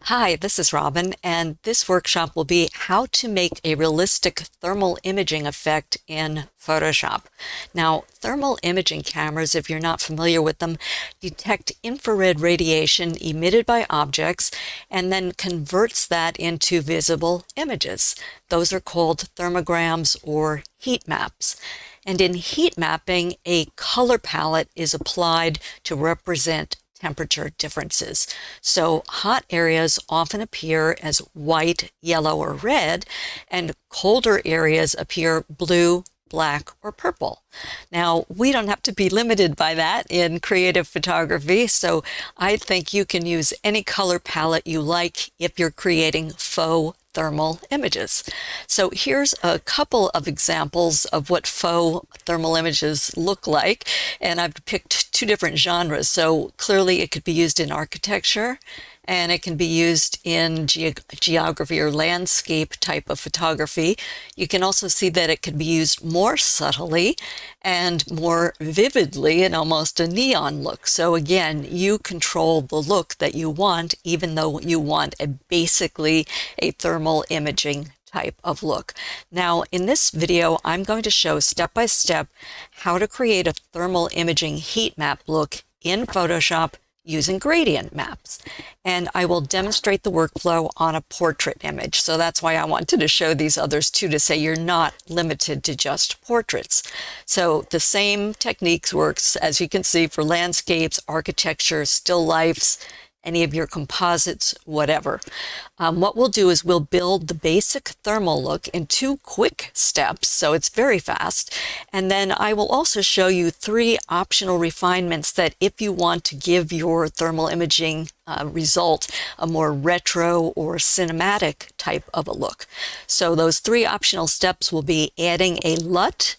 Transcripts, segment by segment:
Hi, this is Robin, and this workshop will be how to make a realistic thermal imaging effect in Photoshop. Now, thermal imaging cameras, if you're not familiar with them, detect infrared radiation emitted by objects and then converts that into visible images. Those are called thermograms or heat maps. And in heat mapping, a color palette is applied to represent temperature differences. So hot areas often appear as white, yellow, or red, and colder areas appear blue, black, or purple. Now, we don't have to be limited by that in creative photography, so I think you can use any color palette you like if you're creating faux thermal images. So here's a couple of examples of what faux thermal images look like, and I've picked two different genres. So clearly it could be used in architecture, and it can be used in geography or landscape type of photography. You can also see that it can be used more subtly and more vividly in almost a neon look. So again, you control the look that you want, even though you want basically a thermal imaging type of look. Now, in this video, I'm going to show step by step how to create a thermal imaging heat map look in Photoshop using gradient maps. And I will demonstrate the workflow on a portrait image. So that's why I wanted to show these others too, to say you're not limited to just portraits. So the same techniques works, as you can see, for landscapes, architecture, still lifes, any of your composites, whatever. What we'll do is we'll build the basic thermal look in 2 quick steps, so it's very fast. And then I will also show you 3 optional refinements that if you want to give your thermal imaging result a more retro or cinematic type of a look. So those 3 optional steps will be adding a LUT,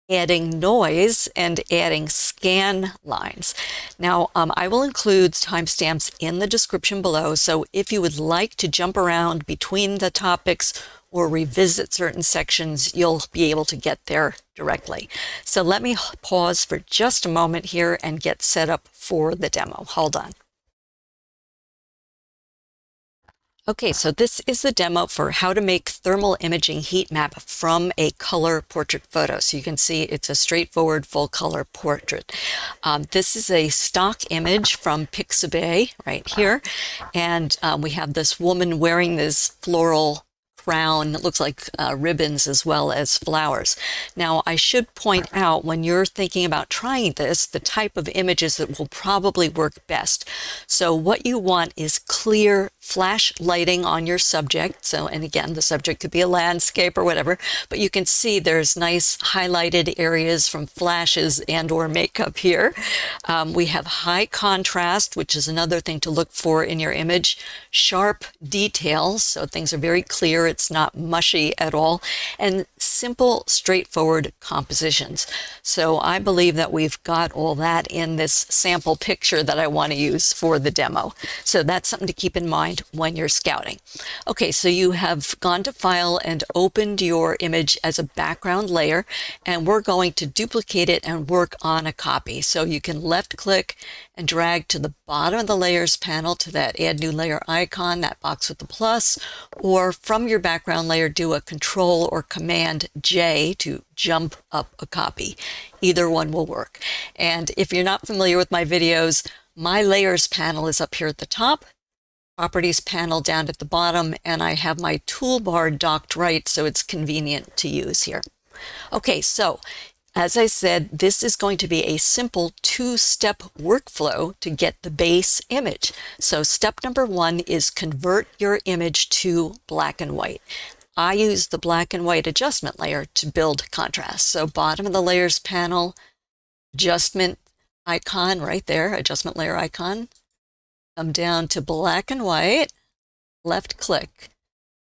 adding noise, and adding scan lines. Now, I will include timestamps in the description below, so if you would like to jump around between the topics or revisit certain sections, you'll be able to get there directly. So let me pause for just a moment here and get set up for the demo. Hold on. Okay, so this is the demo for how to make thermal imaging heat map from a color portrait photo. So you can see it's a straightforward full color portrait. This is a stock image from Pixabay right here. And we have this woman wearing this floral crown that looks like ribbons as well as flowers. Now, I should point out, when you're thinking about trying this, the type of images that will probably work best. So what you want is clear flash lighting on your subject. So, and again, the subject could be a landscape or whatever, but you can see there's nice highlighted areas from flashes and or makeup here. We have high contrast, which is another thing to look for in your image. Sharp details, so things are very clear. It's not mushy at all. And simple, straightforward compositions. So I believe that we've got all that in this sample picture that I want to use for the demo. So that's something to keep in mind when you're scouting. Okay, so you have gone to File and opened your image as a background layer, and we're going to duplicate it and work on a copy. So you can left click and drag to the bottom of the Layers panel to that Add New Layer icon, that box with the plus, or from your background layer, do a Control or Command J to jump up a copy. Either one will work. And if you're not familiar with my videos, my Layers panel is up here at the top, Properties panel down at the bottom, and I have my toolbar docked right, so it's convenient to use here. Okay, so as I said, this is going to be a simple 2-step workflow to get the base image. So step number 1 is convert your image to black and white. I use the black and white adjustment layer to build contrast. So bottom of the Layers panel, adjustment icon right there, adjustment layer icon. Come down to black and white, left click.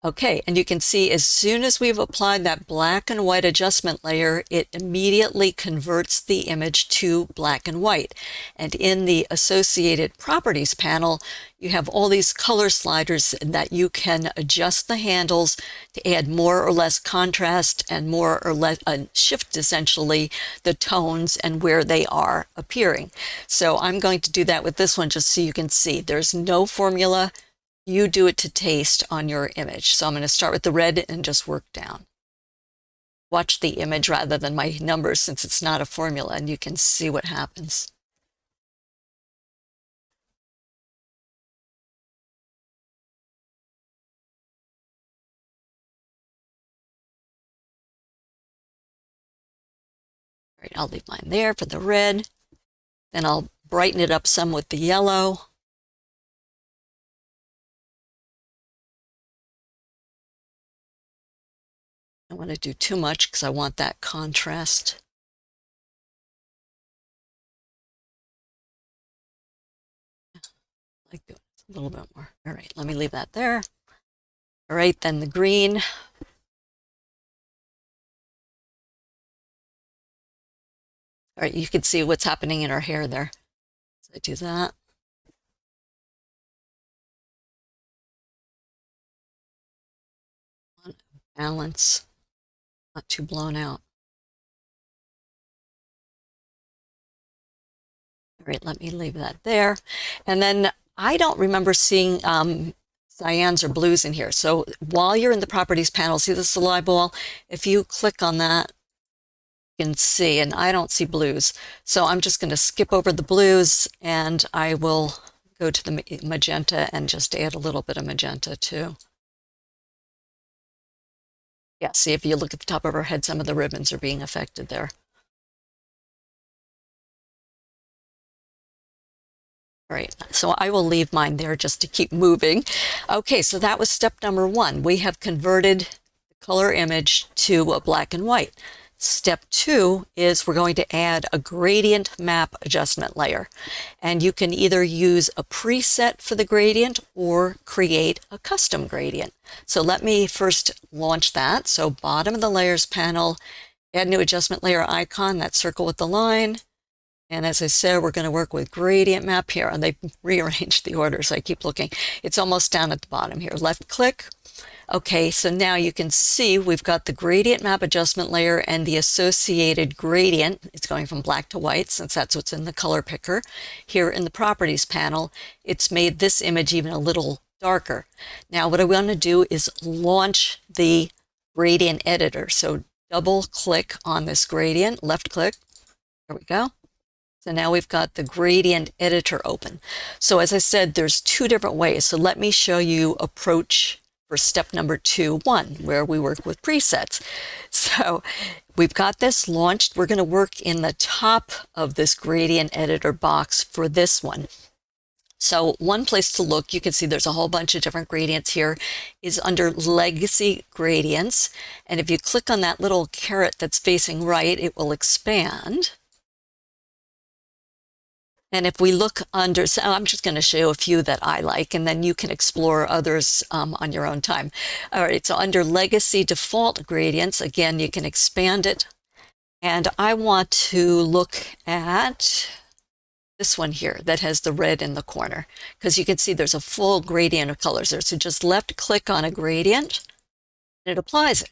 Okay, and you can see as soon as we've applied that black and white adjustment layer, it immediately converts the image to black and white. And in the associated properties panel, you have all these color sliders that you can adjust the handles to add more or less contrast and more or less shift essentially the tones and where they are appearing. So I'm going to do that with this one just so you can see. There's no formula. you do it to taste on your image. So I'm going to start with the red and just work down. Watch the image rather than my numbers, since it's not a formula, and you can see what happens. All right, I'll leave mine there for the red. Then I'll brighten it up some with the yellow. I don't want to do too much because I want that contrast. Like a little bit more. All right, let me leave that there. All right, then the green. All right, you can see what's happening in our hair there. So I do that. Balance, not too blown out. All right, let me leave that there. And then I don't remember seeing cyans or blues in here. So while you're in the properties panel, see the Sali ball? If you click on that, you can see, and I don't see blues. So I'm just going to skip over the blues, and I will go to the magenta and just add a little bit of magenta too. Yeah, see, if you look at the top of our head, some of the ribbons are being affected there. All right, so I will leave mine there just to keep moving. Okay, so that was step number one. We have converted the color image to a black and white. Step two is we're going to add a gradient map adjustment layer. And you can either use a preset for the gradient or create a custom gradient. So let me first launch that. So bottom of the layers panel, add new adjustment layer icon, that circle with the line. And as I said, we're going to work with gradient map here. And they rearranged the order, so I keep looking. It's almost down at the bottom here. Left click. Okay, so now you can see we've got the gradient map adjustment layer and the associated gradient. It's going from black to white, since that's what's in the color picker. Here in the properties panel, it's made this image even a little darker. Now what I want to do is launch the gradient editor. So double click on this gradient, left click. There we go. So now we've got the gradient editor open. So as I said, there's two different ways. So let me show you approach for step number 2.1, where we work with presets. So we've got this launched. We're going to work in the top of this gradient editor box for this one. So one place to look, you can see there's a whole bunch of different gradients here, is under legacy gradients. And if you click on that little caret that's facing right, it will expand. And if we look under, so I'm just going to show a few that I like, and then you can explore others on your own time. All right, so under legacy default gradients, again, you can expand it. And I want to look at this one here that has the red in the corner, because you can see there's a full gradient of colors there. So just left click on a gradient, and it applies it.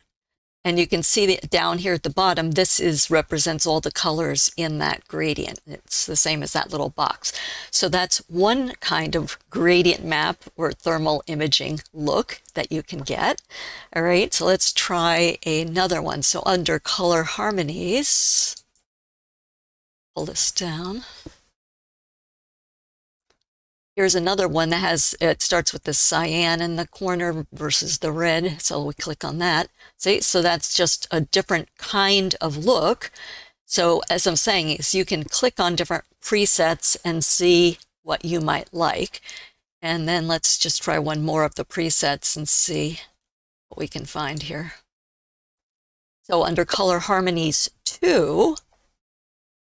And you can see that down here at the bottom, this represents all the colors in that gradient. It's the same as that little box. So that's one kind of gradient map or thermal imaging look that you can get. All right, so let's try another one. So under color harmonies, pull this down. Here's another one that has, it starts with the cyan in the corner versus the red. So we click on that. See, so that's just a different kind of look. So as I'm saying, is you can click on different presets and see what you might like. And then let's just try one more of the presets and see what we can find here. So under color harmonies 2,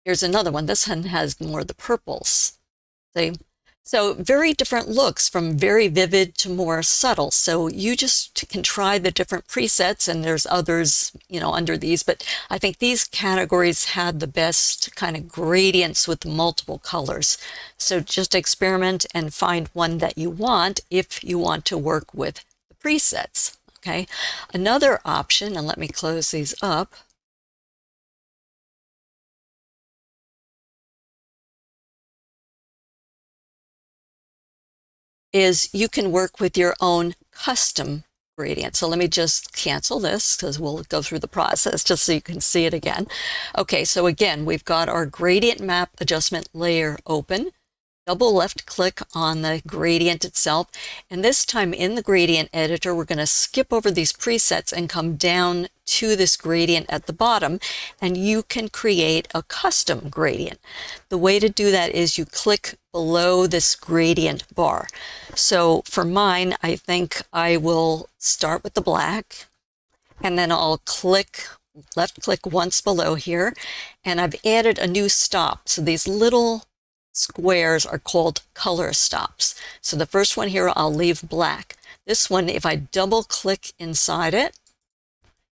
here's another one. This one has more of the purples. See? So very different looks, from very vivid to more subtle. So you just can try the different presets, and there's others, under these, but I think these categories had the best kind of gradients with multiple colors. So just experiment and find one that you want if you want to work with the presets. Okay. Another option, and let me close these up. is you can work with your own custom gradient. So let me just cancel this because we'll go through the process just so you can see it again. Okay, so again, we've got our gradient map adjustment layer open. Double left click on the gradient itself, and this time in the gradient editor we're going to skip over these presets and come down to this gradient at the bottom, and you can create a custom gradient. The way to do that is you click below this gradient bar. So for mine, I think I will start with the black, and then I'll click left click once below here, and I've added a new stop. So these little squares are called color stops. So the first one here I'll leave black. This one, if I double click inside it,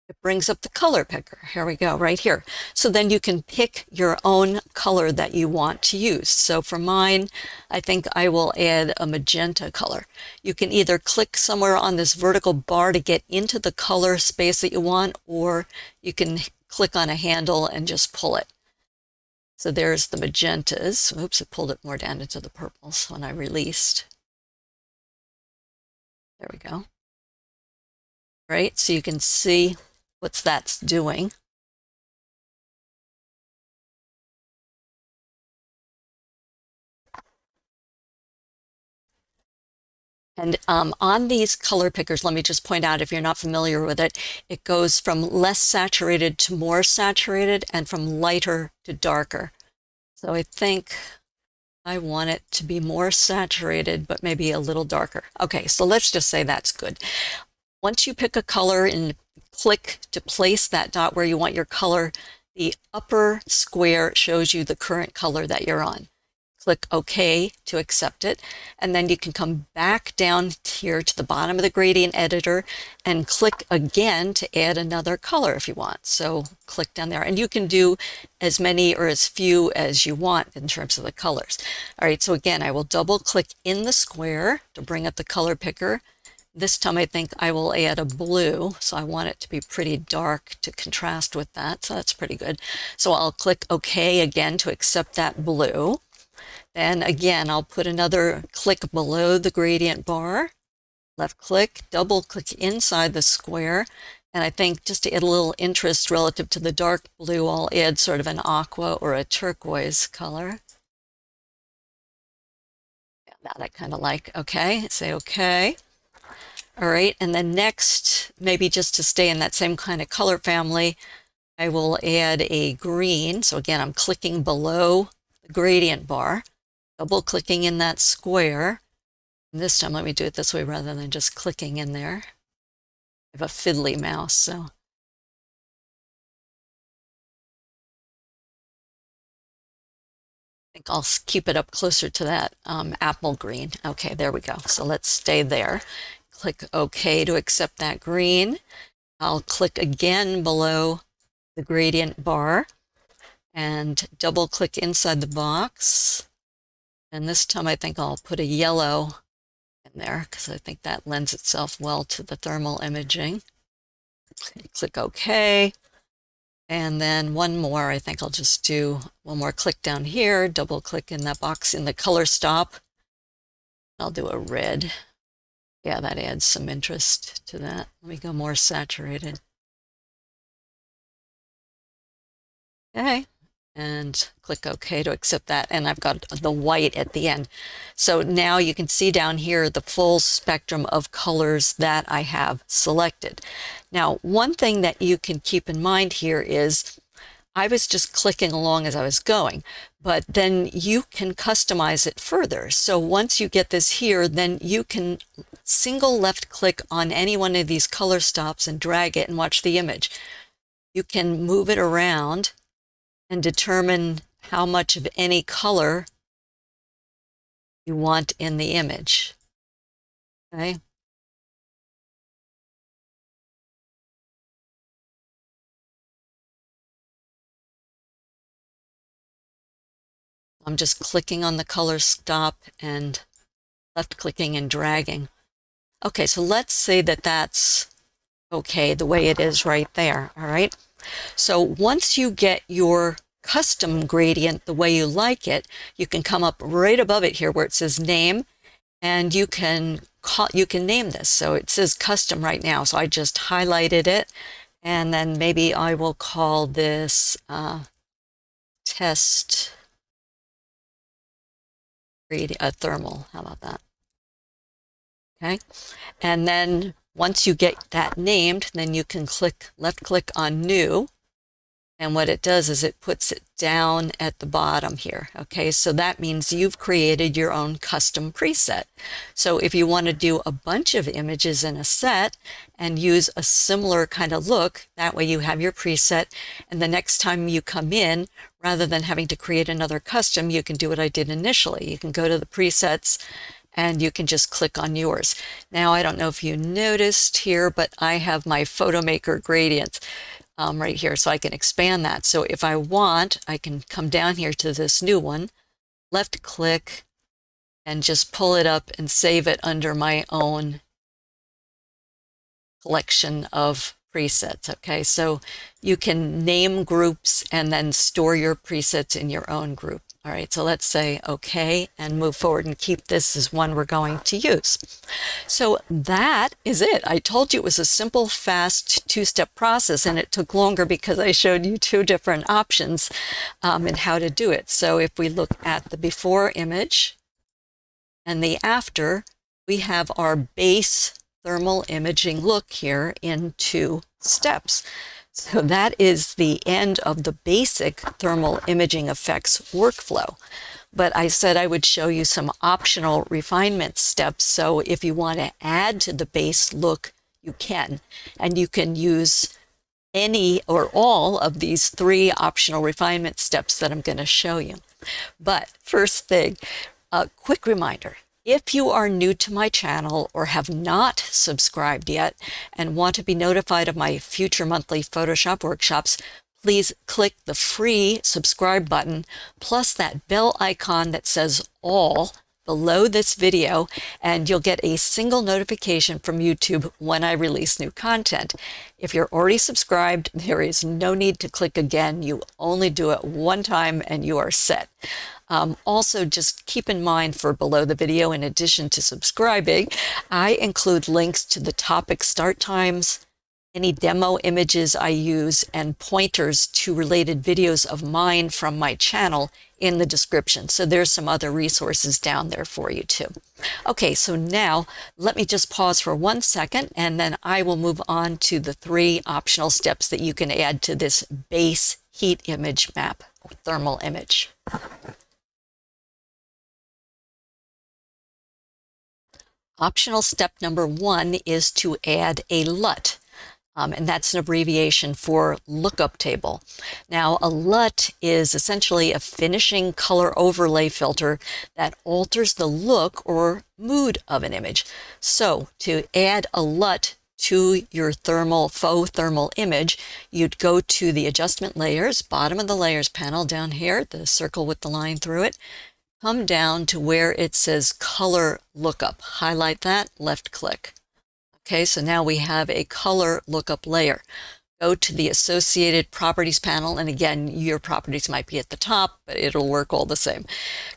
it brings up the color picker. Here we go, right here. So then you can pick your own color that you want to use. So for mine, I think I will add a magenta color. You can either click somewhere on this vertical bar to get into the color space that you want, or you can click on a handle and just pull it. So there's the magentas. Oops, it pulled it more down into the purples when I released. There we go. Right, so you can see what that's doing. And on these color pickers, let me just point out, if you're not familiar with it, it goes from less saturated to more saturated and from lighter to darker. So I think I want it to be more saturated, but maybe a little darker. Okay, so let's just say that's good. Once you pick a color and click to place that dot where you want your color, the upper square shows you the current color that you're on. Click OK to accept it, and then you can come back down here to the bottom of the gradient editor and click again to add another color if you want. So click down there, and you can do as many or as few as you want in terms of the colors. All right, so again, I will double click in the square to bring up the color picker. This time I think I will add a blue, so I want it to be pretty dark to contrast with that, so that's pretty good. So I'll click OK again to accept that blue. Then again, I'll put another click below the gradient bar, left click, double click inside the square, and I think just to add a little interest relative to the dark blue, I'll add sort of an aqua or a turquoise color. Yeah, that I kind of like. Okay, say okay. All right, and then next, maybe just to stay in that same kind of color family, I will add a green. So again, I'm clicking below the gradient bar, double clicking in that square. And this time, let me do it this way rather than just clicking in there. I have a fiddly mouse, so. I think I'll keep it up closer to that apple green. Okay, there we go. So let's stay there. Click OK to accept that green. I'll click again below the gradient bar and double click inside the box. And this time I think I'll put a yellow in there because I think that lends itself well to the thermal imaging. Click OK. And then one more, I think I'll just do one more click down here, double click in that box in the color stop. I'll do a red. Yeah, that adds some interest to that. Let me go more saturated. Okay, and click OK to accept that. And I've got the white at the end. So now you can see down here the full spectrum of colors that I have selected. Now, one thing that you can keep in mind here is I was just clicking along as I was going, but then you can customize it further. So once you get this here, then you can single left click on any one of these color stops and drag it and watch the image. You can move it around and determine how much of any color you want in the image. Okay. I'm just clicking on the color stop and left clicking and dragging. Okay, so let's say that that's okay the way it is right there, all right? So once you get your custom gradient the way you like it, you can come up right above it here where it says name, and you can name this. So it says custom right now, so I just highlighted it, and then maybe I will call this test thermal. How about that? Okay, and then once you get that named, then you can left click on new. And what it does is it puts it down at the bottom here. Okay, so that means you've created your own custom preset. So if you want to do a bunch of images in a set and use a similar kind of look, that way you have your preset, and the next time you come in, rather than having to create another custom, you can do what I did initially. You can go to the presets and you can just click on yours. Now, I don't know if you noticed here, but I have my PhotoMaker gradients right here, so I can expand that. So if I want, I can come down here to this new one, left click, and just pull it up and save it under my own collection of presets. Okay, so you can name groups and then store your presets in your own group. All right, so let's say okay and move forward and keep this as one we're going to use. So that is it. I told you it was a simple, fast two-step process, and it took longer because I showed you two different options and how to do it. So if we look at the before image and the after, we have our base thermal imaging look here in 2 steps. So that is the end of the basic thermal imaging effects workflow. But I said I would show you some optional refinement steps. So if you want to add to the base look, you can. And you can use any or all of these 3 optional refinement steps that I'm going to show you. But first thing, a quick reminder. If you are new to my channel or have not subscribed yet and want to be notified of my future monthly Photoshop workshops, please click the free subscribe button plus that bell icon that says all below this video, and you'll get a single notification from YouTube when I release new content. If you're already subscribed, there is no need to click again. You only do it one time and you are set. Also, just keep in mind for below the video, in addition to subscribing, I include links to the topic start times, any demo images I use, and pointers to related videos of mine from my channel in the description. So there's some other resources down there for you too. Okay, so now let me just pause for 1 second, and then I will move on to the 3 optional steps that you can add to this base heat image map or thermal image. Optional step number 1 is to add a LUT. And that's an abbreviation for lookup table. Now, a LUT is essentially a finishing color overlay filter that alters the look or mood of an image. So to add a LUT to your faux thermal image, you'd go to the adjustment layers, bottom of the layers panel down here, the circle with the line through it, come down to where it says color lookup, highlight that, left click. Okay, so now we have a color lookup layer. Go to the associated properties panel, and again, your properties might be at the top, but it'll work all the same.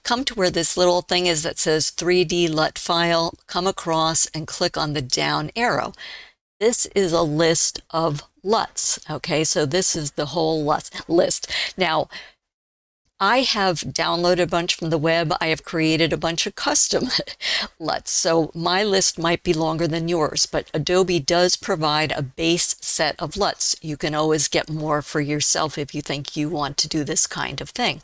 Come to where this little thing is that says 3D LUT file, come across and click on the down arrow. This is a list of LUTs, okay? So this is the whole list. Now, I have downloaded a bunch from the web. I have created a bunch of custom LUTs. So my list might be longer than yours, but Adobe does provide a base set of LUTs. You can always get more for yourself if you think you want to do this kind of thing.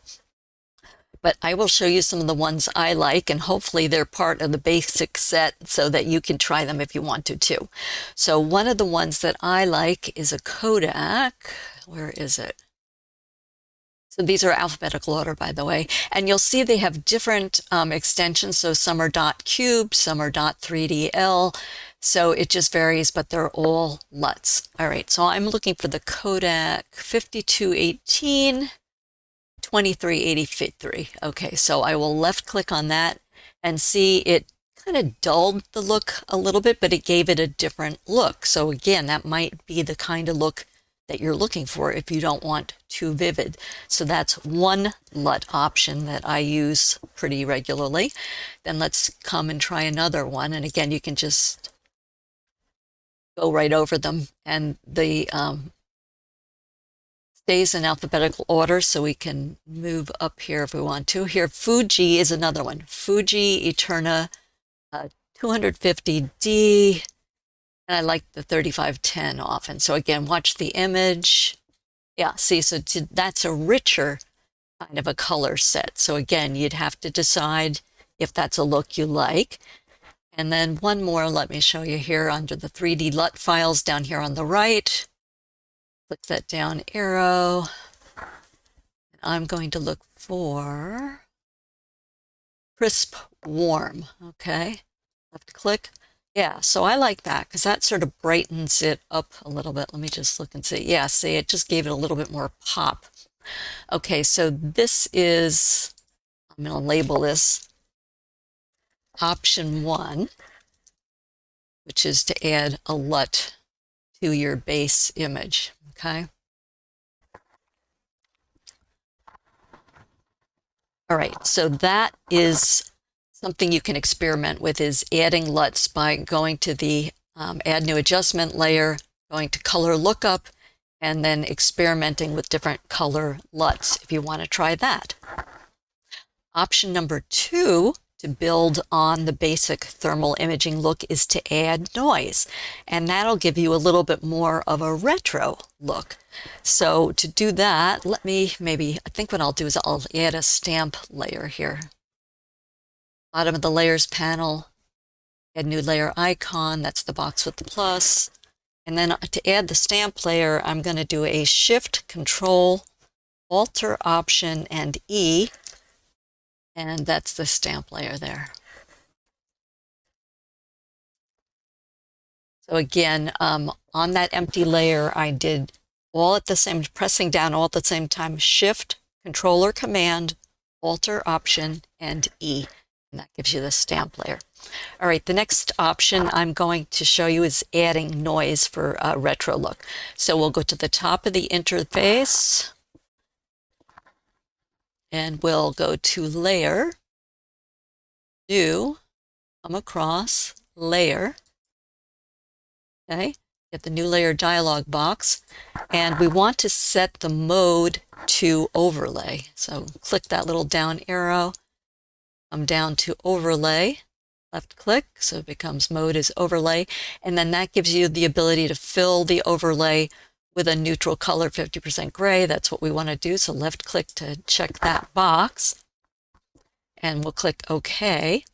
But I will show you some of the ones I like, and hopefully they're part of the basic set so that you can try them if you want to too. So one of the ones that I like is a Kodak. Where is it? So these are alphabetical order, by the way, and you'll see they have different extensions. So some are .cube, some are .3DL, so it just varies, but they're all LUTs. All right, so I'm looking for the Kodak 5218, 2383. Okay, so I will left click on that and see it kind of dulled the look a little bit, but it gave it a different look. So again, that might be the kind of look that you're looking for if you don't want too vivid. So that's one LUT option that I use pretty regularly. Then let's come and try another one. And again, you can just go right over them. And the stays in alphabetical order, so we can move up here if we want to. Here, Fuji is another one. Fuji Eterna 250D. And I like the 3510 often. So again, watch the image. Yeah, see, so that's a richer kind of a color set. So again, you'd have to decide if that's a look you like. And then one more, let me show you here under the 3D LUT files down here on the right. Click that down arrow. And I'm going to look for crisp warm, okay? Left click. Yeah, so I like that because that sort of brightens it up a little bit. Let me just look and see. Yeah, see, it just gave it a little bit more pop. Okay, so this is, I'm going to label this option 1, which is to add a LUT to your base image, okay? All right, so that is something you can experiment with, is adding LUTs by going to the Add New Adjustment layer, going to Color Lookup, and then experimenting with different color LUTs if you want to try that. Option number 2 to build on the basic thermal imaging look is to add noise, and that'll give you a little bit more of a retro look. So to do that, let me I think what I'll do is I'll add a stamp layer here. Bottom of the layers panel, add new layer icon, that's the box with the plus. And then to add the stamp layer, I'm going to do a Shift, Control, Alt, Option, and E. And that's the stamp layer there. So again, on that empty layer, I did all at the same, pressing down all at the same time, Shift, Control or Command, Alt, Option, and E. And that gives you the stamp layer. All right, the next option I'm going to show you is adding noise for a retro look. So we'll go to the top of the interface and we'll go to Layer, New, come across, Layer. Okay, get the New Layer dialog box, and we want to set the mode to overlay. So click that little down arrow, come down to overlay, left click, so it becomes mode is overlay, and then that gives you the ability to fill the overlay with a neutral color, 50% gray. That's what we want to do, so left click to check that box, and we'll click OK.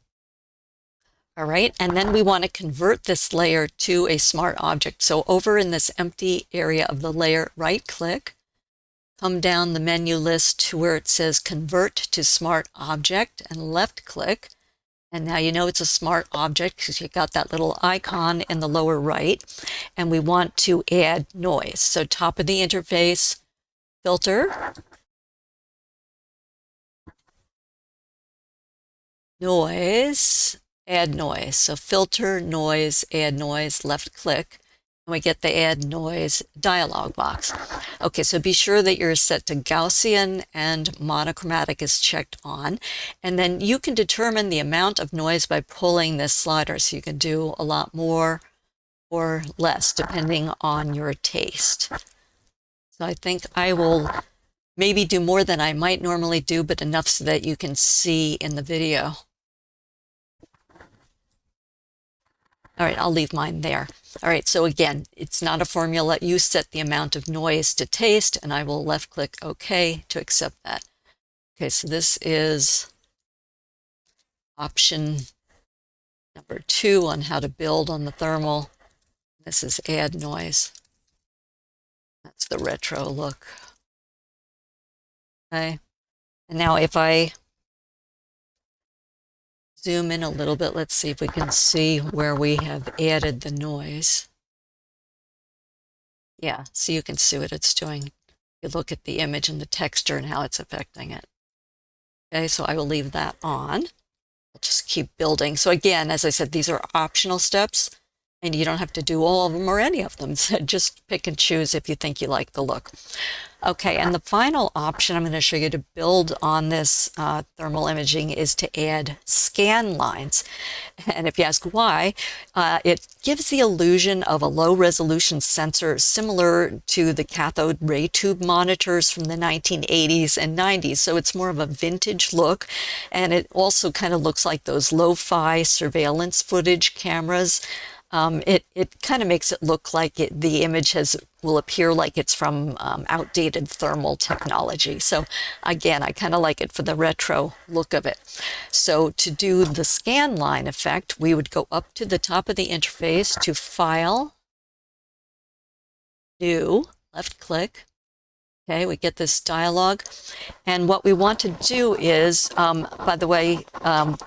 All right, and then we want to convert this layer to a smart object. So over in this empty area of the layer, right click, come down the menu list to where it says Convert to Smart Object, and left click. And now you know it's a smart object because you got that little icon in the lower right. And we want to add noise. So top of the interface, Filter, Noise, Add Noise. So Filter, Noise, Add Noise, left click. And we get the Add Noise dialog box. Okay, so be sure that you're set to Gaussian and monochromatic is checked on. And then you can determine the amount of noise by pulling this slider. So you can do a lot more or less depending on your taste. So I think I will maybe do more than I might normally do, but enough so that you can see in the video. All right, I'll leave mine there. All right, so again, it's not a formula. You set the amount of noise to taste, and I will left click OK to accept that. Okay, so this is option number 2 on how to build on the thermal. This is add noise. That's the retro look. Okay, and now if I zoom in a little bit, let's see if we can see where we have added the noise. Yeah, so you can see what it's doing. You look at the image and the texture and how it's affecting it. Okay, so I will leave that on. I'll just keep building. So again, as I said, these are optional steps. And you don't have to do all of them or any of them. So just pick and choose if you think you like the look. Okay, and the final option I'm going to show you to build on this thermal imaging is to add scan lines. And if you ask why, it gives the illusion of a low-resolution sensor similar to the cathode ray tube monitors from the 1980s and 90s. So it's more of a vintage look, and it also kind of looks like those lo-fi surveillance footage cameras. It kind of makes it look like the image will appear like it's from outdated thermal technology. So again, I kind of like it for the retro look of it. So to do the scan line effect, we would go up to the top of the interface to File, New, left click. Okay, we get this dialog. And what we want to do is, by the way,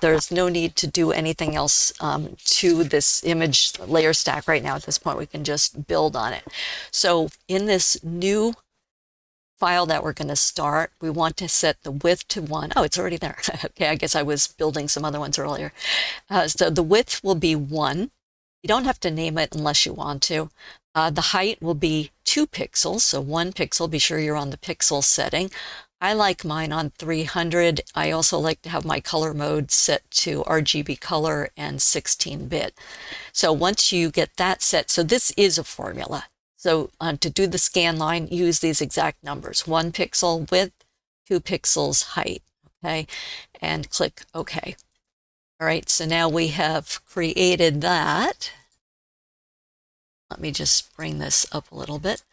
there's no need to do anything else to this image layer stack right now. At this point, we can just build on it. So in this new file that we're going to start, we want to set the width to 1. Oh, it's already there. Okay, I guess I was building some other ones earlier. So the width will be 1. You don't have to name it unless you want to. The height will be 2 pixels, so 1 pixel. Be sure you're on the pixel setting. I like mine on 300. I also like to have my color mode set to RGB color and 16-bit. So once you get that set, so this is a formula. So to do the scan line, use these exact numbers: 1 pixel width, 2 pixels height, okay? And click OK. All right, so now we have created that. Let me just bring this up a little bit.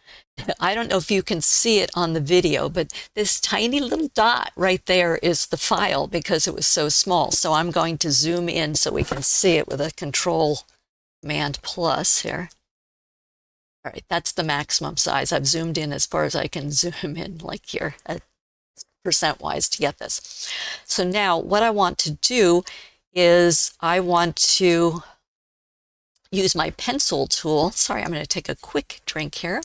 I don't know if you can see it on the video, but this tiny little dot right there is the file because it was so small. So I'm going to zoom in so we can see it with a Control Command plus here. All right, that's the maximum size. I've zoomed in as far as I can zoom in, like here, percent-wise, to get this. So now what I want to do is I want to use my pencil tool. Sorry, I'm going to take a quick drink here.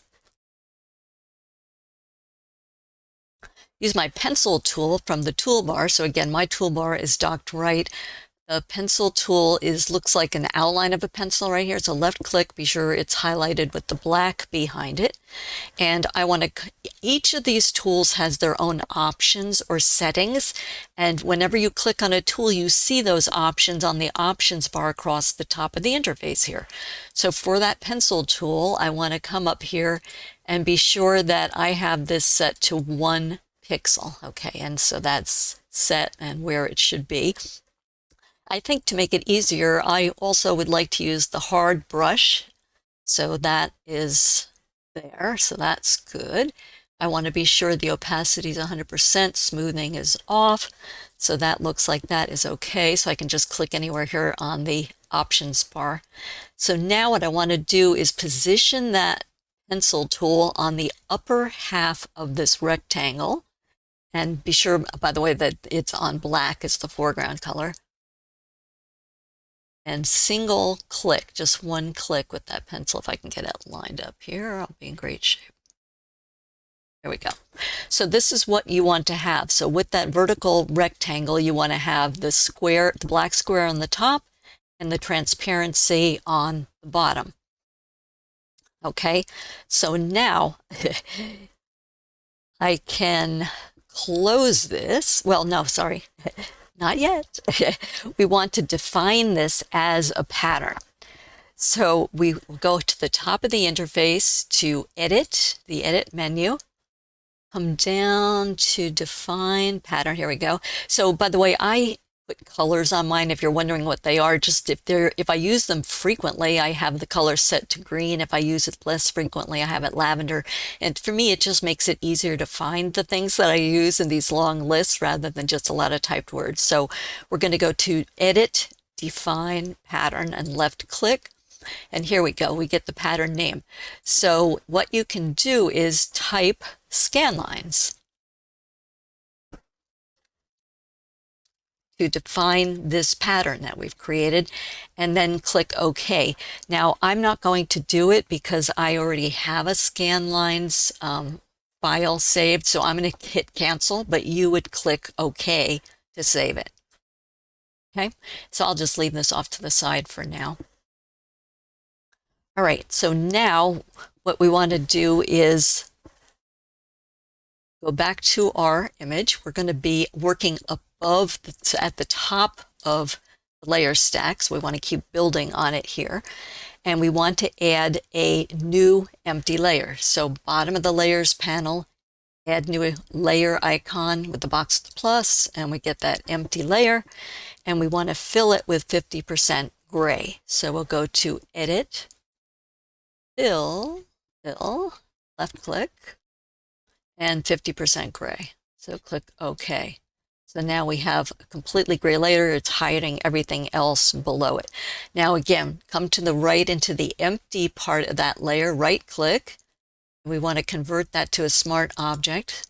Use my pencil tool from the toolbar. So again, my toolbar is docked right. The pencil tool looks like an outline of a pencil right here. So left click, be sure it's highlighted with the black behind it. And I want to, each of these tools has their own options or settings. And whenever you click on a tool, you see those options on the options bar across the top of the interface here. So for that pencil tool, I want to come up here and be sure that I have this set to 1 pixel. Okay, and so that's set and where it should be. I think to make it easier, I also would like to use the hard brush. So that is there, so that's good. I want to be sure the opacity is 100%, smoothing is off. So that looks like that is okay. So I can just click anywhere here on the options bar. So now what I want to do is position that pencil tool on the upper half of this rectangle. And be sure, by the way, that it's on black as the foreground color. And single click, just 1 click with that pencil. If I can get it lined up here, I'll be in great shape. There we go. So this is what you want to have. So with that vertical rectangle, you want to have the square, the black square on the top and the transparency on the bottom. Okay, so now I can close this. Well, no, sorry. Not yet. We want to define this as a pattern. So we go to the top of the interface to edit, the edit menu, come down to define pattern. Here we go. So by the way, I put colors on mine. If you're wondering what they are, just if I use them frequently, I have the color set to green. If I use it less frequently, I have it lavender. And for me, it just makes it easier to find the things that I use in these long lists rather than just a lot of typed words. So we're going to go to Edit, Define Pattern, and left click. And here we go. We get the pattern name. So what you can do is type scan lines to define this pattern that we've created, and then click OK. Now, I'm not going to do it because I already have a scan lines file saved, so I'm going to hit cancel, but you would click OK to save it. Okay, so I'll just leave this off to the side for now. All right, so now what we want to do is go back to our image. We're going to be working above, at the top of the layer stacks. We want to keep building on it here. And we want to add a new empty layer. So bottom of the layers panel, add new layer icon with the box plus, and we get that empty layer. And we want to fill it with 50% gray. So we'll go to Edit, Fill, left click, and 50% gray. So click OK. So now we have a completely gray layer. It's hiding everything else below it. Now again, come to the right into the empty part of that layer, right click. We want to convert that to a smart object.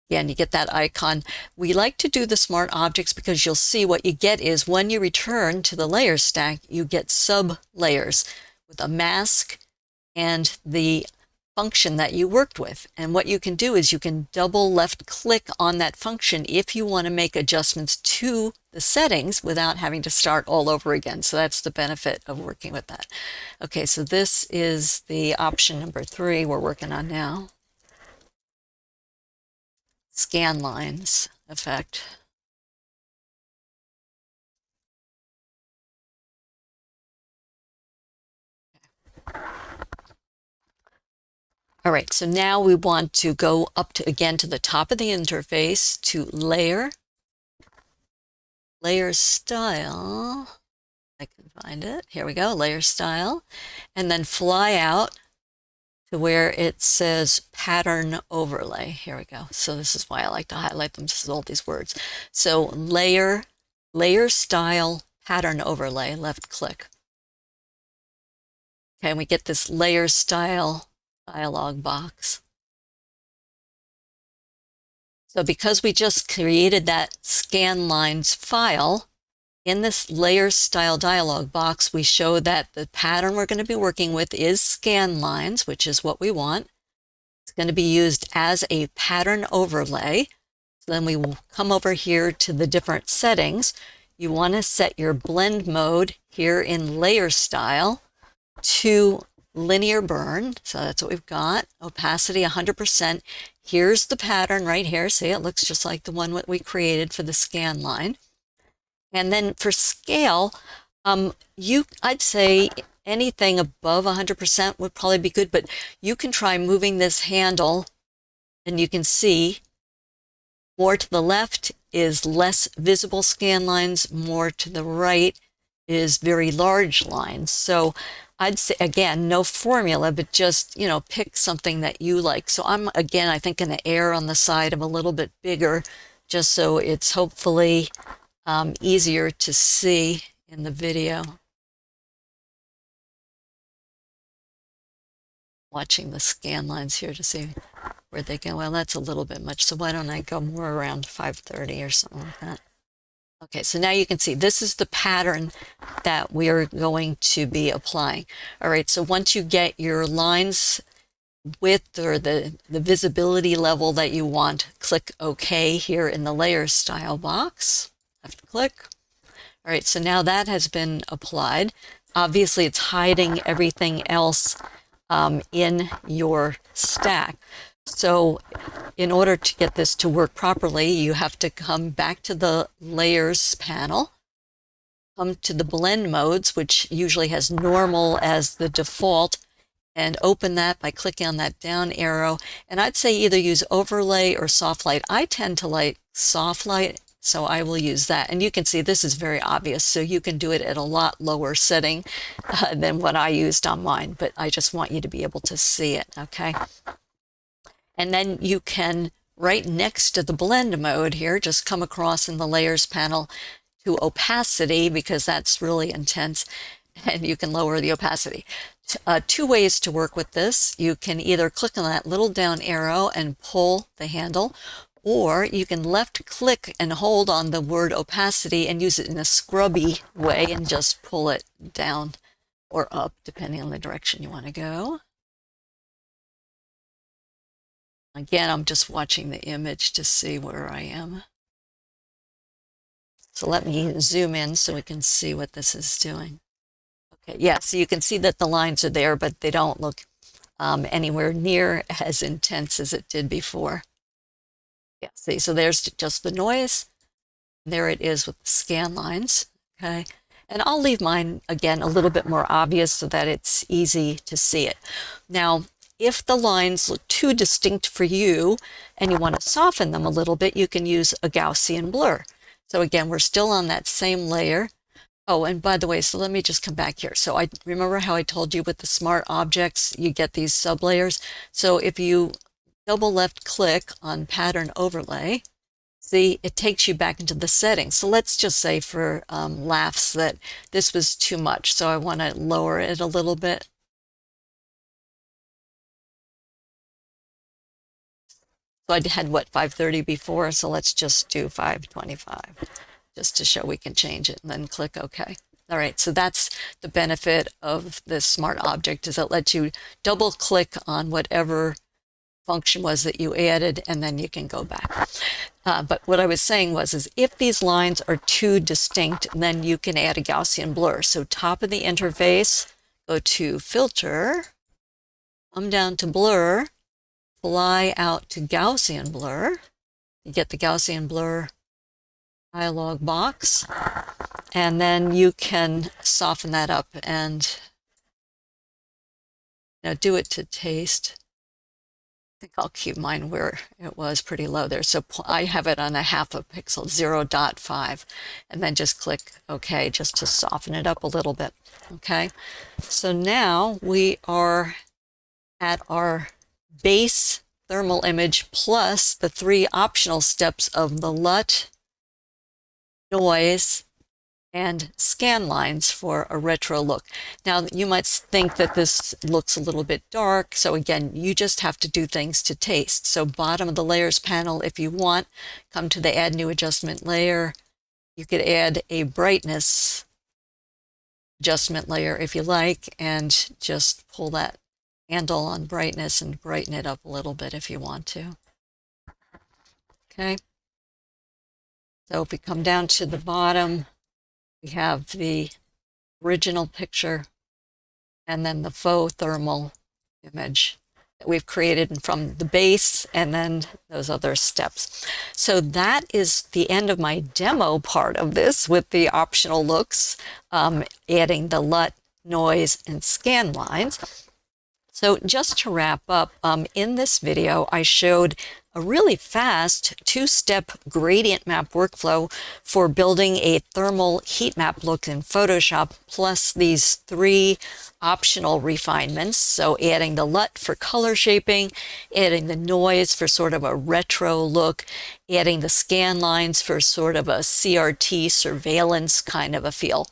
Again, you get that icon. We like to do the smart objects because you'll see what you get is when you return to the layer stack, you get sub layers with a mask and the function that you worked with. And what you can do is you can double left click on that function if you want to make adjustments to the settings without having to start all over again. So that's the benefit of working with that. Okay, so this is the option number 3 we're working on now. Scan lines effect. All right, so now we want to go up to, again, to the top of the interface to layer, layer style. I can find it. Here we go, layer style, and then fly out to where it says pattern overlay. Here we go. So this is why I like to highlight them, just all these words. So layer style, pattern overlay, left click. Okay, and we get this layer style dialog box. So because we just created that scan lines file, in this layer style dialog box, we show that the pattern we're going to be working with is scan lines, which is what we want. It's going to be used as a pattern overlay. So then we will come over here to the different settings. You want to set your blend mode here in layer style to linear burn. So that's what we've got. Opacity 100%. Here's the pattern right here. See, it looks just like the one that we created for the scan line. And then for scale, I'd say anything above 100% would probably be good, but you can try moving this handle and you can see more to the left is less visible scan lines, more to the right is very large lines. So I'd say, again, no formula, but just, you know, pick something that you like. So I'm, again, I think going to err on the side of a little bit bigger, just so it's hopefully easier to see in the video. Watching the scan lines here to see where they go. Well, that's a little bit much, so why don't I go more around 530 or something like that. Okay, so now you can see this is the pattern that we are going to be applying. All right, so once you get your lines width or the visibility level that you want, click OK here in the layer style box. Left click. All right, so now that has been applied. Obviously, it's hiding everything else in your stack. So in order to get this to work properly, you have to come back to the layers panel, come to the blend modes, which usually has normal as the default, and open that by clicking on that down arrow. And I'd say either use overlay or soft light. I tend to like soft light, so I will use that. And you can see this is very obvious, so you can do it at a lot lower setting than what I used on mine, but I just want you to be able to see it, okay? And then you can, right next to the blend mode here, just come across in the layers panel to opacity, because that's really intense, and you can lower the opacity. 2 ways to work with this. You can either click on that little down arrow and pull the handle, or you can left click and hold on the word opacity and use it in a scrubby way and just pull it down or up, depending on the direction you want to go. Again, I'm just watching the image to see where I am. So let me zoom in so we can see what this is doing. Okay, yeah, so you can see that the lines are there, but they don't look anywhere near as intense as it did before. Yeah, see, so there's just the noise. There it is with the scan lines, okay? And I'll leave mine, again, a little bit more obvious so that it's easy to see it. Now, if the lines look too distinct for you and you want to soften them a little bit, you can use a Gaussian blur. So again, we're still on that same layer. Oh, and by the way, so let me just come back here. So I remember how I told you with the smart objects, you get these sublayers. So if you double left click on pattern overlay, see, it takes you back into the settings. So let's just say for laughs that this was too much. So I want to lower it a little bit. So I had what, 530 before, so let's just do 525 just to show we can change it and then click OK. All right, so that's the benefit of this smart object, is it lets you double click on whatever function was that you added, and then you can go back. But what I was saying is if these lines are too distinct, then you can add a Gaussian blur. So top of the interface, go to Filter, come down to Blur, fly out to Gaussian blur. You get the Gaussian blur dialog box, and then you can soften that up and do it to taste. I think I'll keep mine where it was pretty low there. So I have it on a half a pixel, 0.5, and then just click OK just to soften it up a little bit. Okay, so now we are at our base thermal image plus the 3 optional steps of the LUT, noise, and scan lines for a retro look. Now, you might think that this looks a little bit dark, so again, you just have to do things to taste. So bottom of the layers panel, if you want, come to the add new adjustment layer. You could add a brightness adjustment layer if you like, and just pull that handle on brightness and brighten it up a little bit if you want to. Okay, so if we come down to the bottom, we have the original picture and then the faux thermal image that we've created from the base and then those other steps. So that is the end of my demo part of this with the optional looks, adding the LUT, noise, and scan lines. So just to wrap up, in this video, I showed a really fast 2-step gradient map workflow for building a thermal heat map look in Photoshop, plus these 3 optional refinements. So adding the LUT for color shaping, adding the noise for sort of a retro look, adding the scan lines for sort of a CRT surveillance kind of a feel.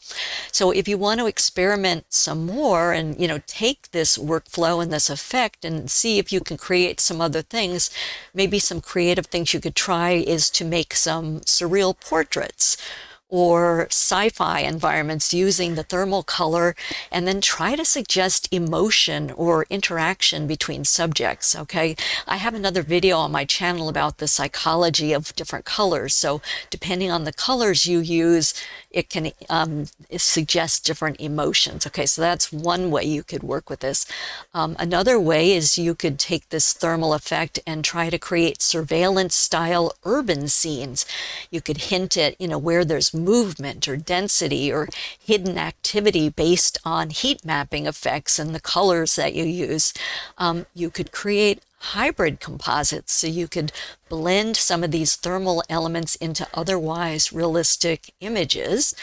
So if you want to experiment some more and take this workflow and this effect and see if you can create some other things, maybe some creative things you could try is to make some surreal portraits or sci-fi environments using the thermal color, and then try to suggest emotion or interaction between subjects, okay? I have another video on my channel about the psychology of different colors, so depending on the colors you use, it can suggest different emotions, okay? So that's one way you could work with this. Another way is you could take this thermal effect and try to create surveillance-style urban scenes. You could hint at, where there's movement or density or hidden activity based on heat mapping effects and the colors that you use. You could create hybrid composites, so you could blend some of these thermal elements into otherwise realistic images.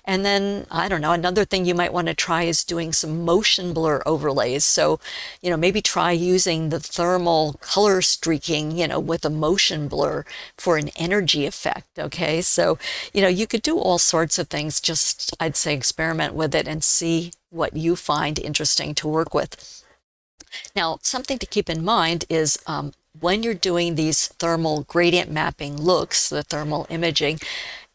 And then, I don't know, another thing you might want to try is doing some motion blur overlays. So, maybe try using the thermal color streaking, with a motion blur for an energy effect, okay? So, you could do all sorts of things. Just, I'd say, experiment with it and see what you find interesting to work with. Now, something to keep in mind is when you're doing these thermal gradient mapping looks, the thermal imaging,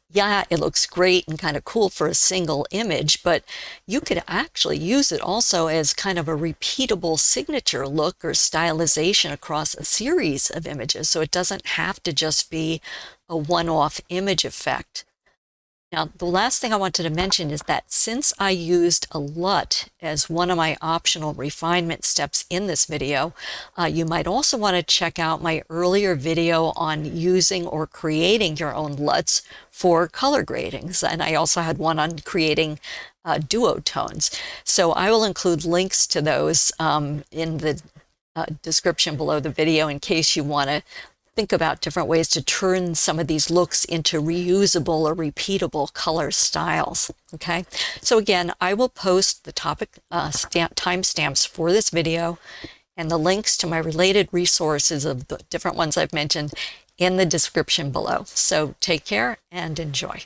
yeah, it looks great and kind of cool for a single image, but you could actually use it also as kind of a repeatable signature look or stylization across a series of images. So it doesn't have to just be a one-off image effect. Now, the last thing I wanted to mention is that since I used a LUT as one of my optional refinement steps in this video, you might also want to check out my earlier video on using or creating your own LUTs for color gradings. And I also had one on creating duotones. So I will include links to those in the description below the video in case you want to think about different ways to turn some of these looks into reusable or repeatable color styles. Okay, so again, I will post the topic timestamps for this video and the links to my related resources of the different ones I've mentioned in the description below. So take care and enjoy.